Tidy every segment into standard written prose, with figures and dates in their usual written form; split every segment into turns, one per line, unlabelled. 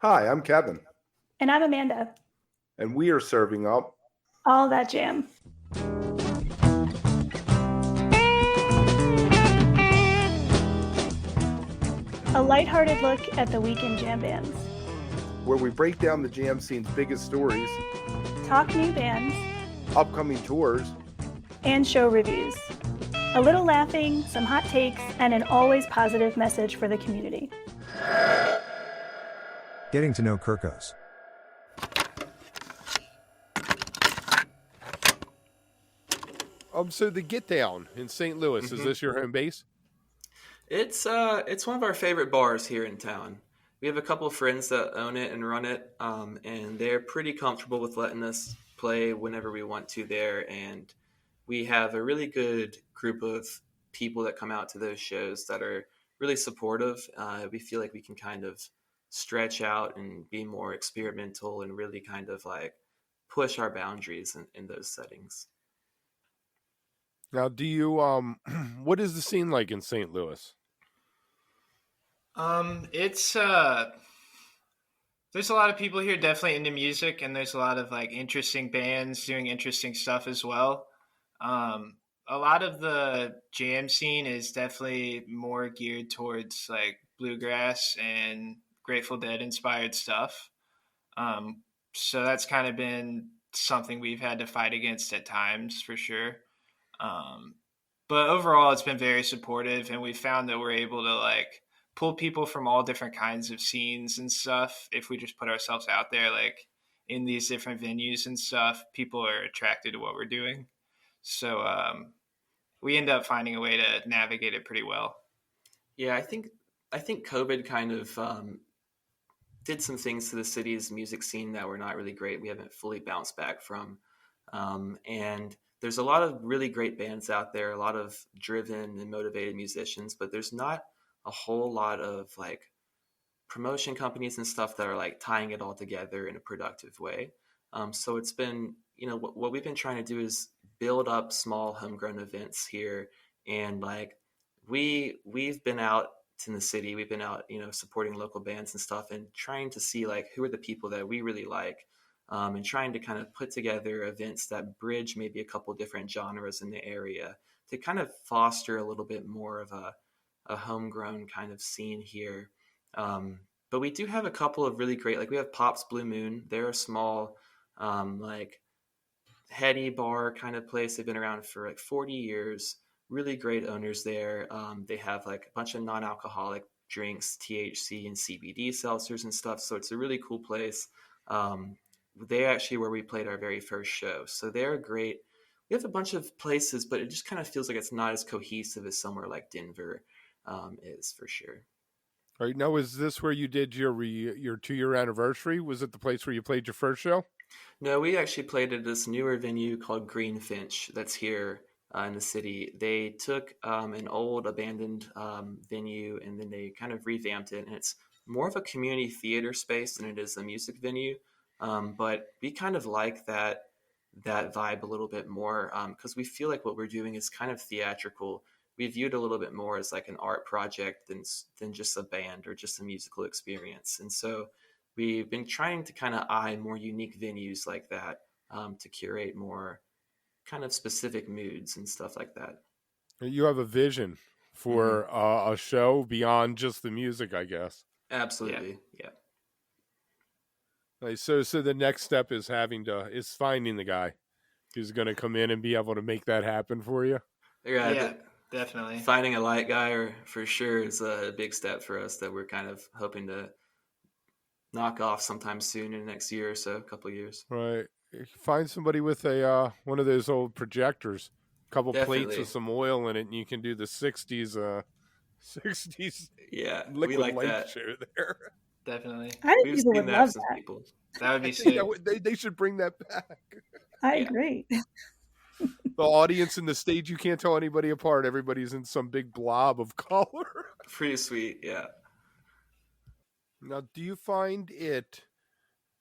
Hi, I'm Kevin,
And I'm Amanda.
and we are serving up.
All that jam. A lighthearted look at the weekend jam bands.
Where we break down the jam scene's biggest stories,
Talk new bands.
upcoming tours,
And show reviews. A little laughing, some hot takes, and an always positive message for the community.
Getting to know Kirkos.
So the Get Down in St. Louis, is this your home base?
It's one of our favorite bars here in town. We have a couple of friends that own it and run it, and they're pretty comfortable with letting us play whenever we want to there. And we have a really good group of people that come out to those shows that are really supportive. We feel like we can kind of stretch out and be more experimental and really kind of like push our boundaries in those settings.
Now, do you what is the scene like in St. Louis?
It's there's a lot of people here definitely into music, and there's a lot of like interesting bands doing interesting stuff as well. A lot of the jam scene is definitely more geared towards like bluegrass and Grateful Dead inspired stuff. So that's kind of been something we've had to fight against at times for sure. Um, but overall, it's been very supportive, and we found that we're able to like pull people from all different kinds of scenes and stuff. If we just put ourselves out there, like in these different venues and stuff, people are attracted to what we're doing. So we end up finding a way to navigate it pretty well.
Yeah, I think COVID kind of did some things to the city's music scene that were not really great. We haven't fully bounced back from, and there's a lot of really great bands out there, a lot of driven and motivated musicians, but there's not a whole lot of like promotion companies and stuff that are like tying it all together in a productive way. So it's been, what we've been trying to do is build up small homegrown events here, and like we've been out in the city, we've been out, supporting local bands and stuff, and trying to see like who are the people that we really like, and trying to kind of put together events that bridge maybe a couple different genres in the area to kind of foster a little bit more of a homegrown kind of scene here. But we do have a couple of really great, like we have Pop's Blue Moon. They're a small, like heady bar kind of place. They've been around for like 40 years. Really great owners there. They have like a bunch of non-alcoholic drinks, THC and CBD seltzers and stuff. So it's a really cool place. They actually where we played our very first show. So they're great. We have a bunch of places, but it just kind of feels like it's not as cohesive as somewhere like Denver is for sure.
All right, now is this where you did your 2-year anniversary? Was it the place where you played your first show?
No, we actually played at this newer venue called Greenfinch that's here in the city. They took an old abandoned venue and then they kind of revamped it, and it's more of a community theater space than it is a music venue. But we kind of like that vibe a little bit more because we feel like what we're doing is kind of theatrical. We view it a little bit more as like an art project than just a band or just a musical experience. And so we've been trying to kind of eye more unique venues like that to curate more kind of specific moods and stuff like that.
You have a vision for a show beyond just the music, I guess.
Absolutely, yeah.
Like, so the next step is finding the guy who's going to come in and be able to make that happen for you.
Yeah,
definitely.
Finding a light guy for sure is a big step for us that we're kind of hoping to knock off sometime soon in the next year or so, a couple of years.
Right. Find somebody with a one of those old projectors, a couple plates with some oil in it, and you can do the 60s
we
liquid
like
light
that.
show there.
Definitely.
I think
We've
people
seen
would
that
love
some
that.
people.
That would be sick.
They should bring that back.
I agree.
The audience and the stage, you can't tell anybody apart. Everybody's in some big blob of color.
Pretty sweet, yeah.
Now, do you find it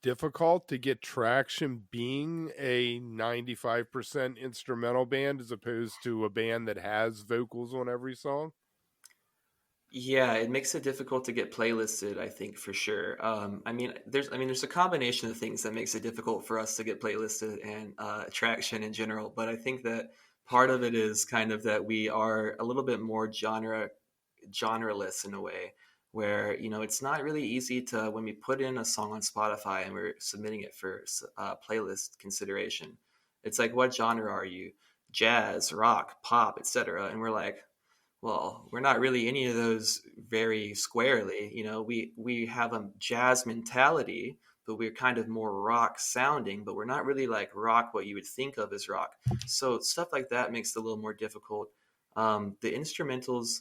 difficult to get traction being a 95% instrumental band as opposed to a band that has vocals on every song?
Yeah, it makes it difficult to get playlisted, I think, for sure. There's a combination of things that makes it difficult for us to get playlisted and traction in general. But I think that part of it is kind of that we are a little bit more genreless in a way, where it's not really easy to, when we put in a song on Spotify and we're submitting it for playlist consideration. It's like, what genre are you? Jazz, rock, pop, etc. And we're like, well, we're not really any of those very squarely. We have a jazz mentality, but we're kind of more rock sounding, but we're not really like rock, what you would think of as rock. So stuff like that makes it a little more difficult. The instrumentals,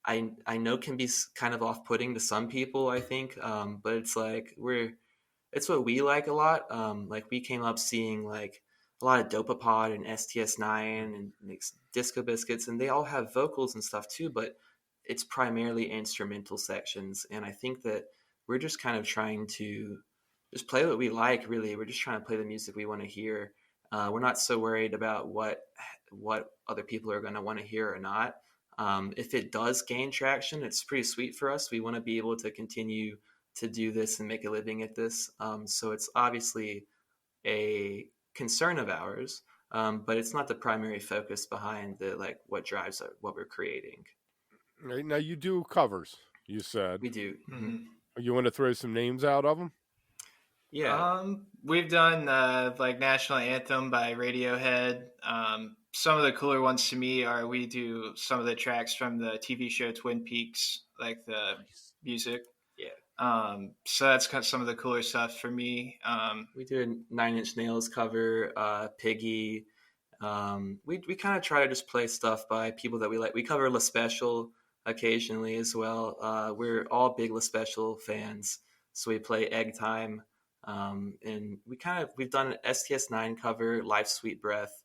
I know, can be kind of off-putting to some people, I think, but it's like it's what we like a lot. Like, we came up seeing like a lot of Dopapod and STS9 and like Disco Biscuits, and they all have vocals and stuff too, but it's primarily instrumental sections. And I think that we're just kind of trying to just play what we like, really. We're just trying to play the music we want to hear. We're not so worried about what other people are going to want to hear or not. If it does gain traction, it's pretty sweet for us. We want to be able to continue to do this and make a living at this. So it's obviously a concern of ours, but it's not the primary focus behind what drives what we're creating.
Right, now you do covers, you said.
We do. Mm-hmm.
You want to throw some names out of them?
Yeah. We've done like National Anthem by Radiohead. Some of the cooler ones to me are, we do some of the tracks from the TV show Twin Peaks, like the music.
Yeah.
So that's kind of some of the cooler stuff for me.
We do a Nine Inch Nails cover, Piggy. We kind of try to just play stuff by people that we like. We cover La Special occasionally as well. We're all big La Special fans, so we play Egg Time. And we've done an STS9 cover, Life's Sweet Breath.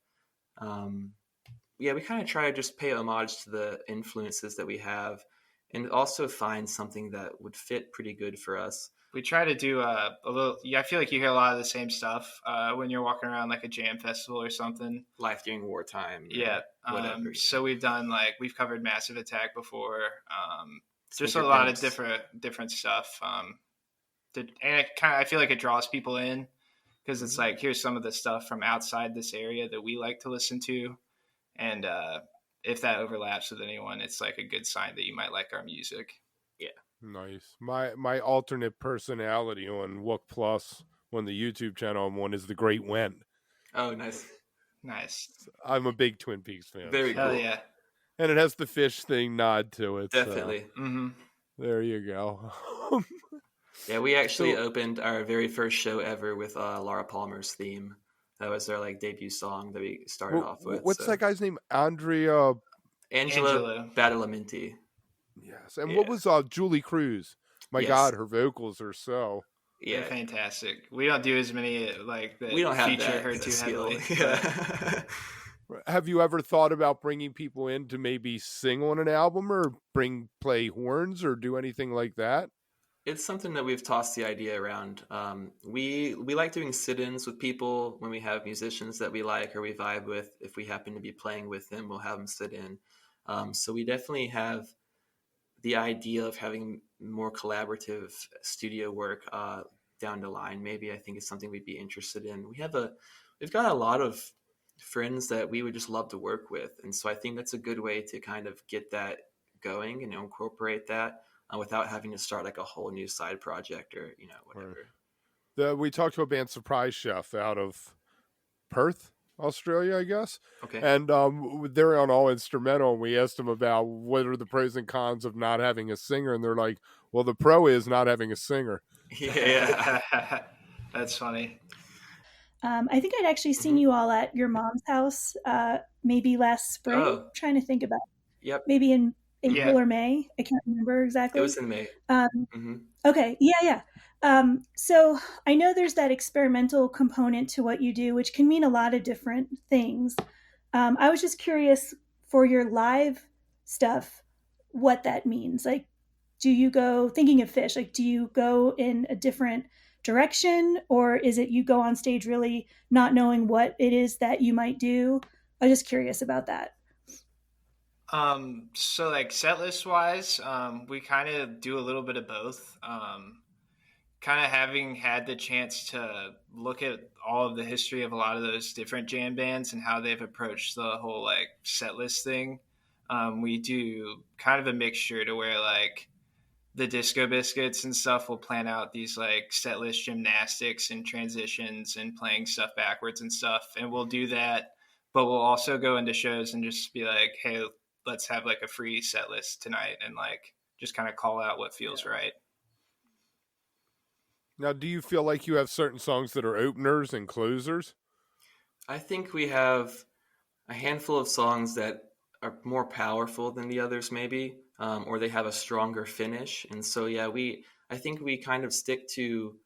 We kind of try to just pay homage to the influences that we have, and also find something that would fit pretty good for us.
We try to do a little. Yeah, I feel like you hear a lot of the same stuff when you're walking around like a jam festival or something.
Life during wartime.
Yeah.
Whatever.
So we've done we've covered Massive Attack before. Just a lot of different stuff. And I feel like it draws people in, because it's like, here's some of the stuff from outside this area that we like to listen to, and if that overlaps with anyone, it's like a good sign that you might like our music.
Yeah,
nice. My alternate personality on Wook Plus on the YouTube channel I'm on is the Great Went.
Oh, nice.
I'm a big Twin Peaks fan.
Very cool.
Hell yeah.
And it has the Phish thing nod to it.
Definitely.
So.
Mm-hmm.
There you go.
Yeah, we actually opened our very first show ever with Laura Palmer's theme. That was our debut song that we started off with.
What's that guy's name? Angela
Badalamenti.
Yes. And what was Julie Cruz? My God, her vocals are so...
Yeah, they're fantastic. We don't do as many that
we don't
feature
have
her too
skill.
heavily.
Yeah.
Have you ever thought about bringing people in to maybe sing on an album, or play horns, or do anything like that?
It's something that we've tossed the idea around. We like doing sit-ins with people when we have musicians that we like or we vibe with. If we happen to be playing with them, we'll have them sit in. So we definitely have the idea of having more collaborative studio work down the line. Maybe I think it's something we'd be interested in. We've got a lot of friends that we would just love to work with, and so I think that's a good way to kind of get that going and incorporate that. Without having to start a whole new side project or whatever.
We talked to a band, Surprise Chef, out of Perth, Australia, I guess.
Okay.
And they're on all instrumental, and we asked them about what are the pros and cons of not having a singer, and they're like, well, the pro is not having a singer.
Yeah.
That's funny.
I think I'd actually seen you all at your mom's house maybe last spring.
Oh.
I'm trying to think about it.
Yep.
Maybe in April or May. I can't remember exactly.
It was in May.
Okay. Yeah. So I know there's that experimental component to what you do, which can mean a lot of different things. I was just curious, for your live stuff, what that means. Do you go, thinking of Phish, do you go in a different direction, or is it you go on stage really not knowing what it is that you might do? I'm just curious about that.
So like set list wise, we kind of do a little bit of both. Kind of having had the chance to look at all of the history of a lot of those different jam bands and how they've approached the whole like set list thing. We do kind of a mixture to where like the Disco Biscuits and stuff will plan out these like set list gymnastics and transitions and playing stuff backwards and stuff. And we'll do that, but we'll also go into shows and just be like, hey, let's have like a free set list tonight and like just kind of call out what feels right.
Now, do you feel like you have certain songs that are openers and closers?
I think we have a handful of songs that are more powerful than the others, maybe, or they have a stronger finish. And so, yeah, I think we kind of stick to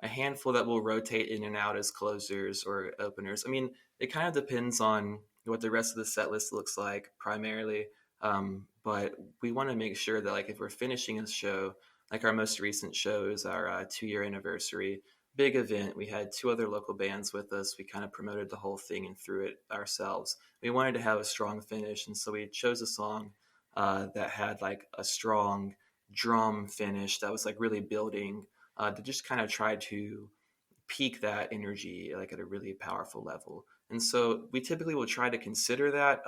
a handful that will rotate in and out as closers or openers. I mean, it kind of depends on what the rest of the set list looks like primarily. But we want to make sure that, like, if we're finishing a show, like our most recent show is our 2-year anniversary big event. We had 2 other local bands with us. We kind of promoted the whole thing and threw it ourselves. We wanted to have a strong finish, and so we chose a song that had like a strong drum finish that was like really building to just kind of try to peak that energy like at a really powerful level. And so we typically will try to consider that,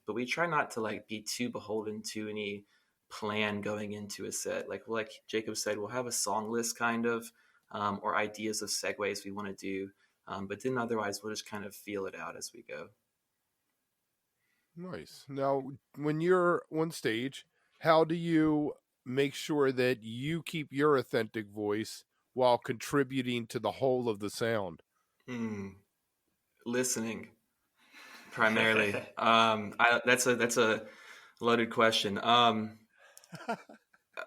but we try not to like be too beholden to any plan going into a set. Like Jacob said, we'll have a song list kind of, or ideas of segues we want to do, but then otherwise we'll just kind of feel it out as we go.
Nice. Now, when you're on stage, how do you make sure that you keep your authentic voice while contributing to the whole of the sound?
Listening, primarily. That's a loaded question.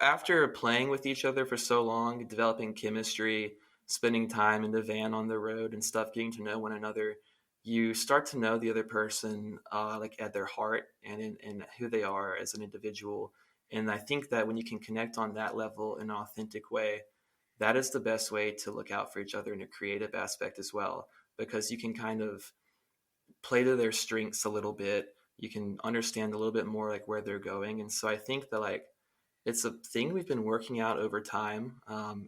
After playing with each other for so long, developing chemistry, spending time in the van on the road and stuff, getting to know one another, you start to know the other person like at their heart and who they are as an individual. And I think that when you can connect on that level in an authentic way, that is the best way to look out for each other in a creative aspect as well, because you can kind of play to their strengths a little bit. You can understand a little bit more like where they're going. And so I think that like it's a thing we've been working out over time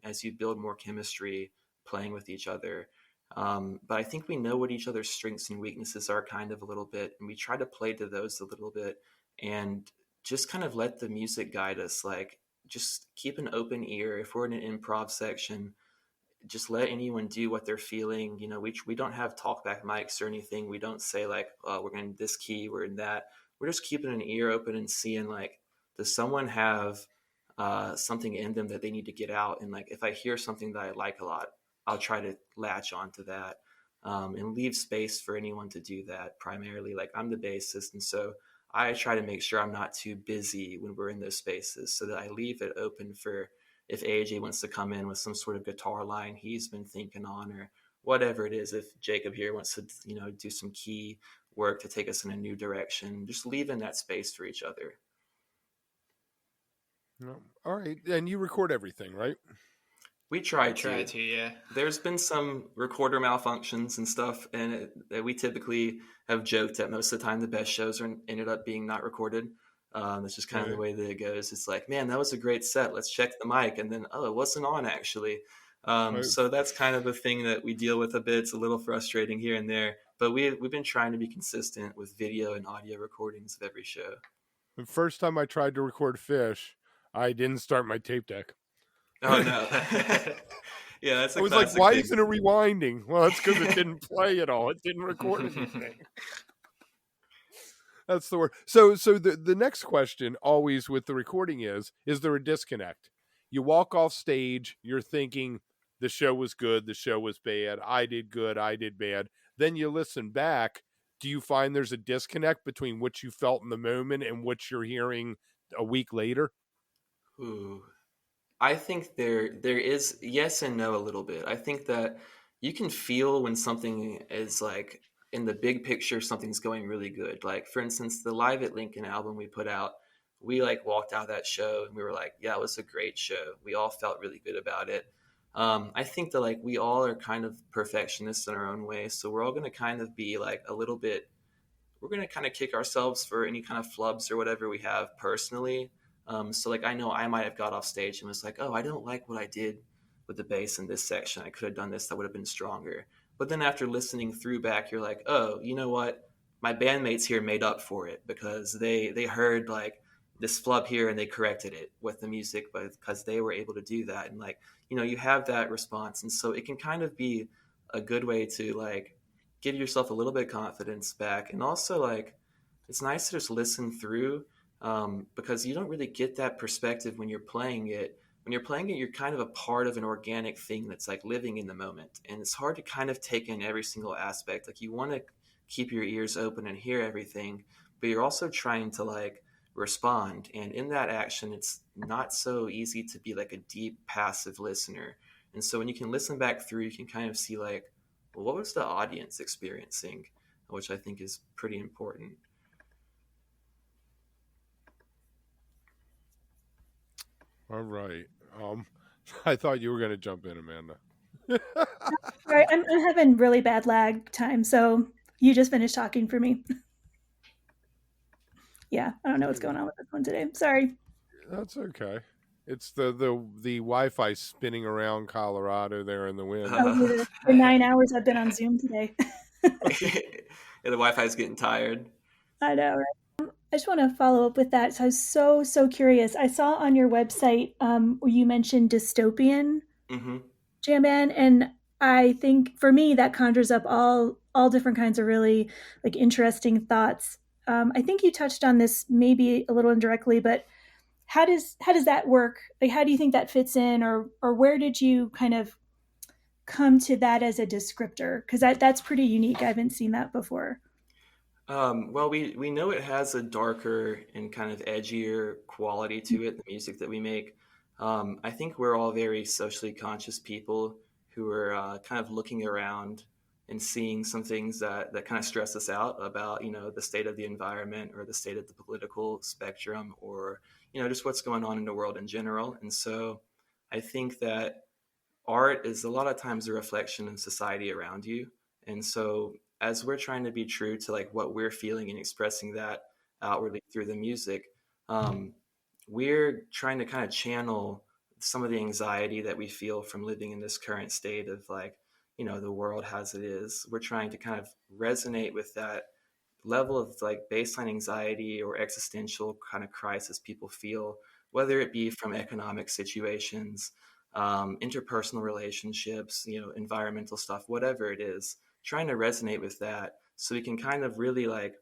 as you build more chemistry playing with each other. But I think we know what each other's strengths and weaknesses are kind of a little bit, and we try to play to those a little bit and just kind of let the music guide us. Like, just keep an open ear. If we're in an improv section, just let anyone do what they're feeling. You know, we don't have talkback mics or anything. We don't say like, we're in this key, we're in that. We're just keeping an ear open and seeing like, does someone have something in them that they need to get out? And like, if I hear something that I like a lot, I'll try to latch onto that and leave space for anyone to do that. Primarily, like I'm the bassist, and so I try to make sure I'm not too busy when we're in those spaces, so that I leave it open for if AJ wants to come in with some sort of guitar line he's been thinking on, or whatever it is. If Jacob here wants to, do some key work to take us in a new direction, just leaving that space for each other.
No. All right. And you record everything, right?
We try
to, yeah.
There's been some recorder malfunctions and stuff, and we typically have joked that most of the time the best shows ended up being not recorded. That's just kind of the way that it goes. It's like, man, that was a great set. Let's check the mic. And then, it wasn't on actually. So that's kind of a thing that we deal with a bit. It's a little frustrating here and there, but we've been trying to be consistent with video and audio recordings of every show.
The first time I tried to record Phish, I didn't start my tape deck.
Oh no. Yeah, that's
I was like, why isn't it rewinding? Well, it's because it didn't play at all. It didn't record anything. That's the word. So the next question always with the recording is there a disconnect? You walk off stage, you're thinking the show was good, the show was bad, I did good, I did bad. Then you listen back. Do you find there's a disconnect between what you felt in the moment and what you're hearing a week later?
Ooh. I think there is yes and no a little bit. I think that you can feel when something is like in the big picture, something's going really good. Like for instance, the Live at Lincoln album we put out, we like walked out of that show and we were like, yeah, it was a great show. We all felt really good about it. I think that like we all are kind of perfectionists in our own way. So we're all going to kind of be like a little bit we're going to kind of kick ourselves for any kind of flubs or whatever we have personally. So like, I know I might have got off stage and was like, oh, I don't like what I did with the bass in this section. I could have done this. That would have been stronger. But then after listening through back, you're like, oh, you know what? My bandmates here made up for it because they heard like this flub here and they corrected it with the music, but because they were able to do that. And like, you have that response. And so it can kind of be a good way to like give yourself a little bit of confidence back. And also like, it's nice to just listen through because you don't really get that perspective when you're playing it. When you're playing it, you're kind of a part of an organic thing that's like living in the moment. And it's hard to kind of take in every single aspect. Like, you want to keep your ears open and hear everything, but you're also trying to like respond. And in that action, it's not so easy to be like a deep passive listener. And so when you can listen back through, you can kind of see like, well, what was the audience experiencing, which I think is pretty important.
All right. I thought you were going to jump in, Amanda.
All right, I'm having really bad lag time, so you just finished talking for me. Yeah, I don't know what's going on with this one today. Sorry.
That's okay. It's the Wi-Fi spinning around Colorado there in the wind.
The 9 hours I've been on Zoom today.
Yeah, the Wi-Fi is getting tired.
I know, right? I just want to follow up with that. So I was so curious. I saw on your website where you mentioned dystopian jamband, and I think for me that conjures up all different kinds of really like interesting thoughts. I think you touched on this maybe a little indirectly, but how does that work? Like, how do you think that fits in, or where did you kind of come to that as a descriptor? Because that's pretty unique. I haven't seen that before.
Well, we know it has a darker and kind of edgier quality to it, the music that we make. I think we're all very socially conscious people who are kind of looking around and seeing some things that kind of stress us out about, the state of the environment or the state of the political spectrum, or, just what's going on in the world in general. And so I think that art is a lot of times a reflection of society around you. And so as we're trying to be true to like what we're feeling and expressing that outwardly through the music, we're trying to kind of channel some of the anxiety that we feel from living in this current state of like, the world as it is. We're trying to kind of resonate with that level of like baseline anxiety or existential kind of crisis people feel, whether it be from economic situations, interpersonal relationships, environmental stuff, whatever it is, trying to resonate with that so we can kind of really like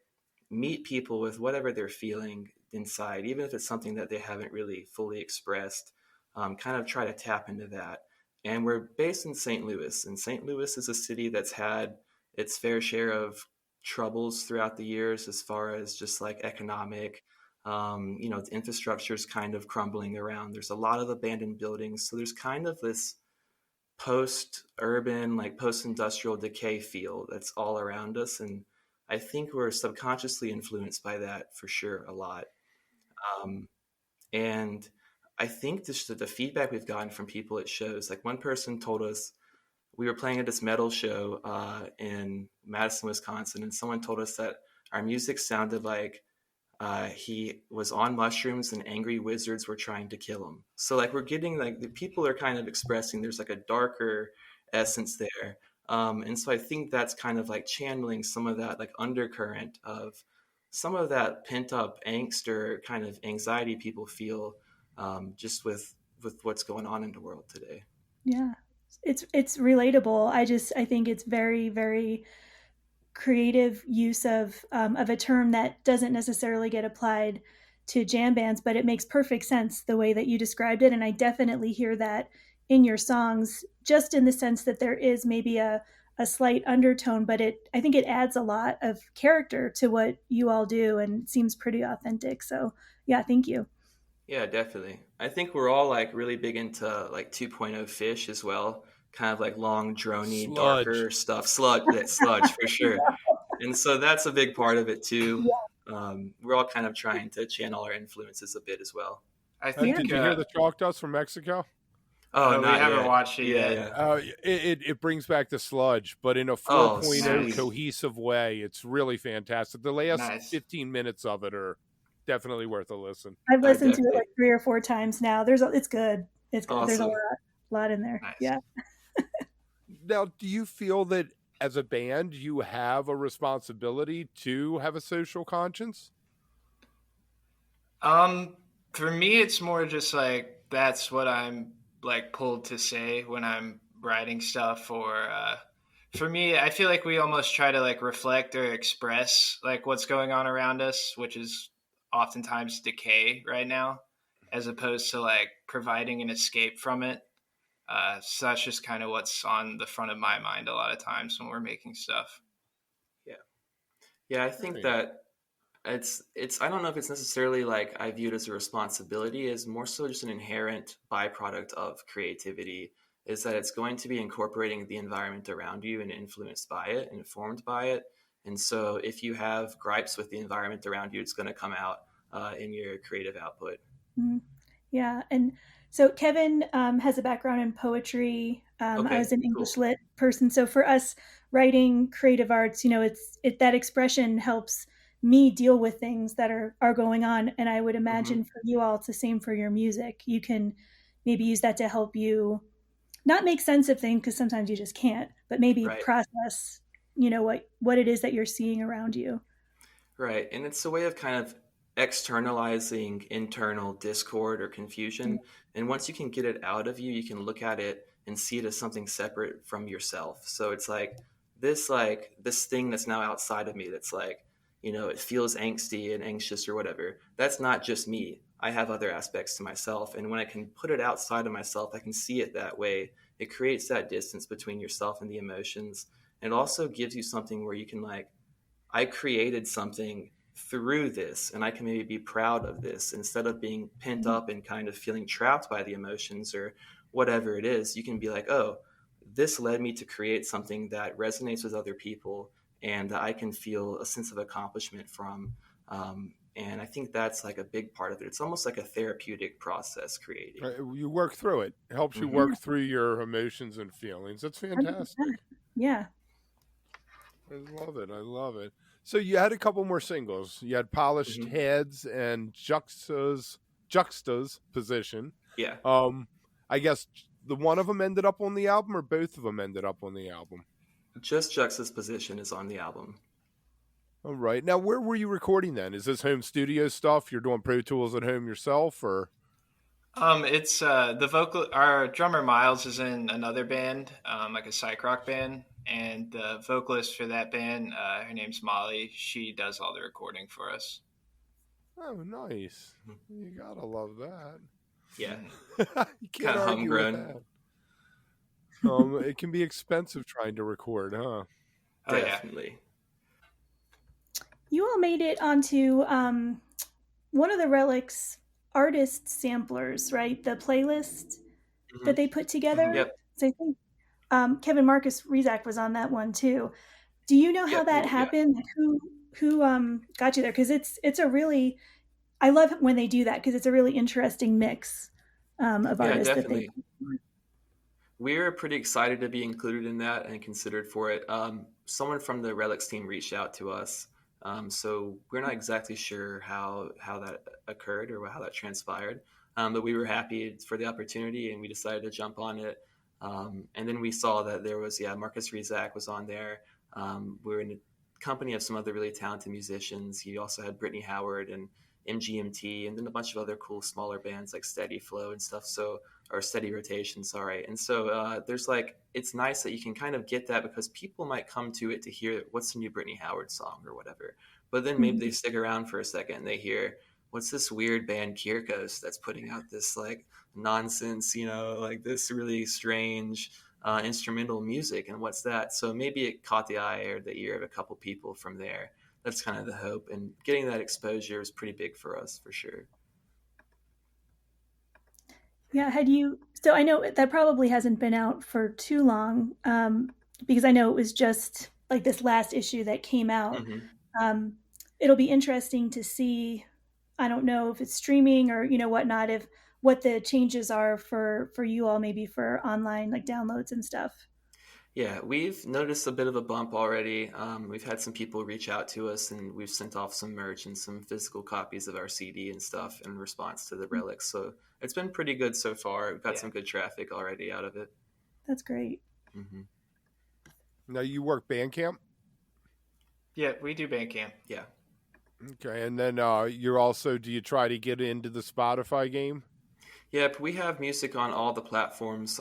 meet people with whatever they're feeling inside, even if it's something that they haven't really fully expressed, kind of try to tap into that. And we're based in St. Louis, and St. Louis is a city that's had its fair share of troubles throughout the years as far as just like economic, the infrastructure is kind of crumbling around. There's a lot of abandoned buildings. So there's kind of this post-urban, like post-industrial decay feel that's all around us. And I think we're subconsciously influenced by that for sure a lot. And I think just the feedback we've gotten from people at shows, like one person told us, we were playing at this metal show in Madison, Wisconsin, and someone told us that our music sounded like he was on mushrooms and angry wizards were trying to kill him. So like we're getting like the people are kind of expressing there's like a darker essence there. And so I think that's kind of like channeling some of that like undercurrent of some of that pent up angst or kind of anxiety people feel just with what's going on in the world today.
Yeah, it's relatable. I think it's very, very creative use of a term that doesn't necessarily get applied to jam bands, but it makes perfect sense the way that you described it. And I definitely hear that in your songs, just in the sense that there is maybe a slight undertone, but I think it adds a lot of character to what you all do and seems pretty authentic. So yeah, thank you.
Yeah, definitely. I think we're all like really big into like 2.0 Phish as well. Kind of like long, droney, darker stuff. Sludge for sure. And so that's a big part of it too. Yeah. We're all kind of trying to channel our influences a bit as well.
I think.
Did you hear the chalk dust from Mexico?
Oh,
We
not
haven't
yet.
watched it
Yeah,
yet.
yeah.
It brings back the sludge, but in a
Oh,
4.0
nice.
cohesive way. It's really fantastic. The last
Nice.
15 minutes of it are definitely worth a listen.
I've
I
listened to it
definitely
like 3 or 4 times now. It's good. It's good. There's a
awesome.
lot in there.
Nice.
Yeah.
Now, do you feel that as a band you have a responsibility to have a social conscience?
For me, it's more just like that's what I'm like pulled to say when I'm writing stuff. Or for me, I feel like we almost try to like reflect or express like what's going on around us, which is oftentimes decay right now, as opposed to like providing an escape from it. So that's just kind of what's on the front of my mind a lot of times when we're making stuff.
Yeah. Yeah, I think
Right.
that it's I don't know if it's necessarily like I view it as a responsibility, is more so just an inherent byproduct of creativity, is that it's going to be incorporating the environment around you and influenced by it and informed by it. And so if you have gripes with the environment around you, it's going to come out in your creative output.
Mhm. Yeah, and so Kevin has a background in poetry. I
Okay,
was an
cool.
English lit person, so for us writing creative arts, that expression helps me deal with things that are going on, and I would
Hmm.
imagine for you all it's the same for your music. You can maybe use that to help you not make sense of things because sometimes you just can't, but maybe
Right.
process, what it is that you're seeing around you.
Right. And it's a way of kind of externalizing internal discord or
Yeah.
confusion. And once you can get it out of you, you can look at it and see it as something separate from yourself. So it's like this thing that's now outside of me that's like, it feels angsty and anxious or whatever. That's not just me. I have other aspects to myself. And when I can put it outside of myself, I can see it that way. It creates that distance between yourself and the emotions. And it also gives you something where you can like, I created something through this, and I can maybe be proud of this instead of being pent up and kind of feeling trapped by the emotions or whatever it is. You can be like, oh, this led me to create something that resonates with other people and that I can feel a sense of accomplishment from. And I think that's like a big part of it. It's almost like a therapeutic process creating.
You work through it. It helps you
Hmm.
work through your emotions and feelings. That's
100%.
fantastic.
Yeah.
I love it. I love it. So you had a couple more singles. You had Polished
Hmm.
Heads and Juxta's Position.
Yeah.
I guess the one of them ended up on the album, or both of them ended up on the album.
Just Juxtaposition is on the album.
All right. Now, where were you recording then? Is this home studio stuff? You're doing Pro Tools at home yourself, or?
It's the vocal. Our drummer Miles is in another band, like a psych rock band, and the vocalist for that band, her name's Molly. She does all the recording for us.
Oh, nice. You gotta love that.
Yeah.
You can't
Kind of
argue with
homegrown.
that. It can be expensive trying to record, huh?
Oh yeah,
Definitely.
You all made it onto one of the Relics artist samplers, right? The playlist
Hmm.
that they put together.
Yep.
So I think Kevin Marcus Rezak was on that one too. Do you know how
Yep.
that
Yeah.
happened? Like who got you there? Because it's a really, I love when they do that because it's a really interesting mix of
Yeah,
artists that they.
definitely. We were pretty excited to be included in that and considered for it. Someone from the Relics team reached out to us, so we're not exactly sure how that occurred or how that transpired. But we were happy for the opportunity, and we decided to jump on it. And then we saw that there was Marcus Rezak was on there. We were in the company of some other really talented musicians. He also had Brittany Howard and MGMT, and then a bunch of other cool smaller bands like Steady Flow and stuff. So or Steady Rotation, sorry. And so there's like, it's nice that you can kind of get that because people might come to it to hear what's the new Brittany Howard song or whatever. But then maybe they stick around for a second and they hear, what's this weird band Kirkos that's putting out this like nonsense, like this really strange instrumental music, and what's that? So maybe it caught the eye or the ear of a couple people from there. That's kind of the hope, and getting that exposure is pretty big for us for sure.
Yeah, so I know that probably hasn't been out for too long, because I know it was just like this last issue that came out.
Hmm.
Um, it'll be interesting to see. I don't know if it's streaming or whatnot. If what the changes are for you all, maybe for online like downloads and stuff.
Yeah, we've noticed a bit of a bump already. We've had some people reach out to us, and we've sent off some merch and some physical copies of our CD and stuff in response to the relics. So it's been pretty good so far. We've got some good traffic already out of it.
That's great.
Mm-hmm.
Now you work Bandcamp?
Yeah, we do Bandcamp.
Yeah.
Okay, and then you're also, do you try to get into the Spotify game?
Yep, we have music on all the platforms.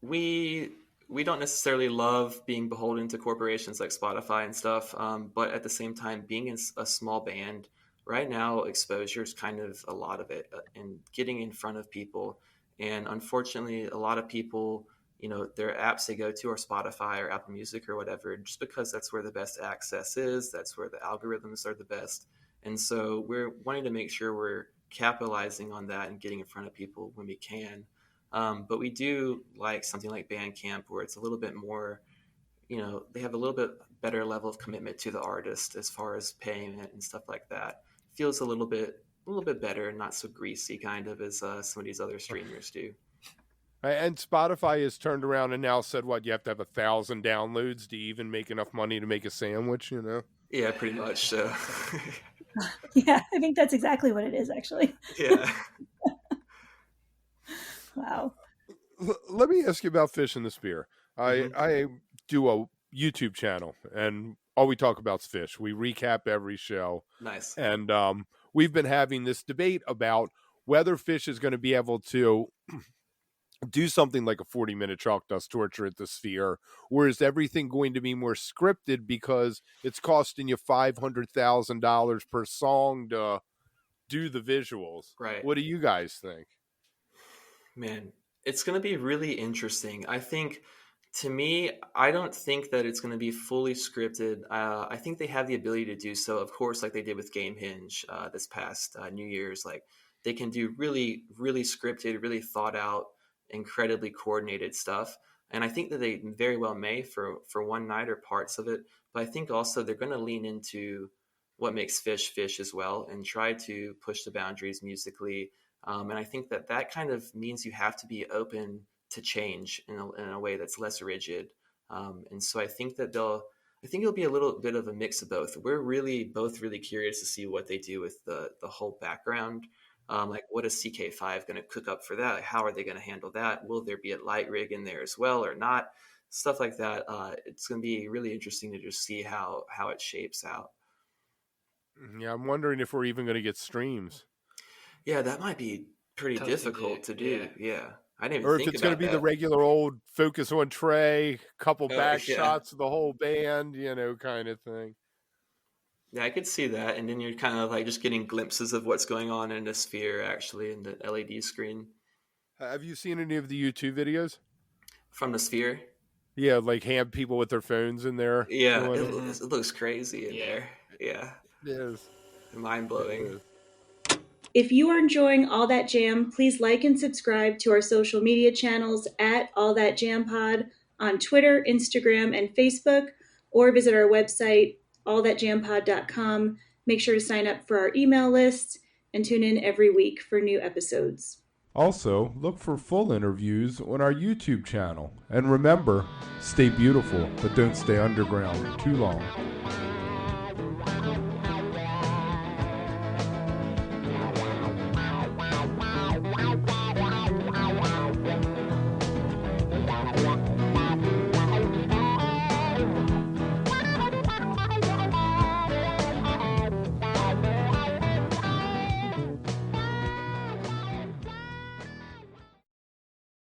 We don't necessarily love being beholden to corporations like Spotify and stuff, but at the same time, being in a small band right now, exposure is kind of a lot of it, and getting in front of people. And unfortunately, a lot of people, their apps they go to are Spotify or Apple Music or whatever, just because that's where the best access is. That's where the algorithms are the best. And so we're wanting to make sure we're capitalizing on that and getting in front of people when we can. But we do like something like Bandcamp, where it's a little bit more, they have a little bit better level of commitment to the artist as far as paying it and stuff like that. Feels a little bit better, not so greasy kind of as some of these other streamers do.
And Spotify has turned around and now said, what, you have to have 1,000 downloads to even make enough money to make a sandwich,
Yeah, pretty much. So.
Yeah, I think that's exactly what it is, actually.
Yeah.
Wow.
Let me ask you about Phish and the Spear. I do a YouTube channel, and all we talk about is Phish. We recap every show.
Nice.
And we've been having this debate about whether Phish is going to be able to do something like a 40-minute chalk dust torture at the Sphere, or is everything going to be more scripted because it's costing you $500,000 per song to do the visuals?
Right.
What do you guys think?
Man, it's going to be really interesting. I think, to me, I don't think that it's going to be fully scripted. I think they have the ability to do so, of course, like they did with Gamehenge this past New Year's. Like, they can do really, really scripted, really thought out, incredibly coordinated stuff. And I think that they very well may for one night or parts of it. But I think also they're going to lean into what makes Phish Phish as well, and try to push the boundaries musically. And I think that kind of means you have to be open to change in a way that's less rigid. And so I think that it'll be a little bit of a mix of both. We're both really curious to see what they do with the whole background. Like, what is CK5 going to cook up for that? Like, how are they going to handle that? Will there be a light rig in there as well or not? Stuff like that. It's going to be really interesting to just see how it shapes out.
Yeah, I'm wondering if we're even going to get streams.
Yeah, that might be pretty difficult to do. Yeah. I didn't even think about that.
Or if it's going to be the regular old focus on Trey, couple back shots of the whole band, kind of thing.
Yeah, I could see that. And then you're kind of like just getting glimpses of what's going on in the Sphere, actually, in the LED screen.
Have you seen any of the YouTube videos?
From the Sphere?
Yeah, like hand people with their phones in there.
Yeah, it looks crazy in there. Yeah.
It is.
Mind-blowing.
If you are enjoying All That Jam, please like and subscribe to our social media channels at All That Jam Pod on Twitter, Instagram, and Facebook, or visit our website, allthatjampod.com. Make sure to sign up for our email list and tune in every week for new episodes.
Also, look for full interviews on our YouTube channel. And remember, stay beautiful, but don't stay underground too long.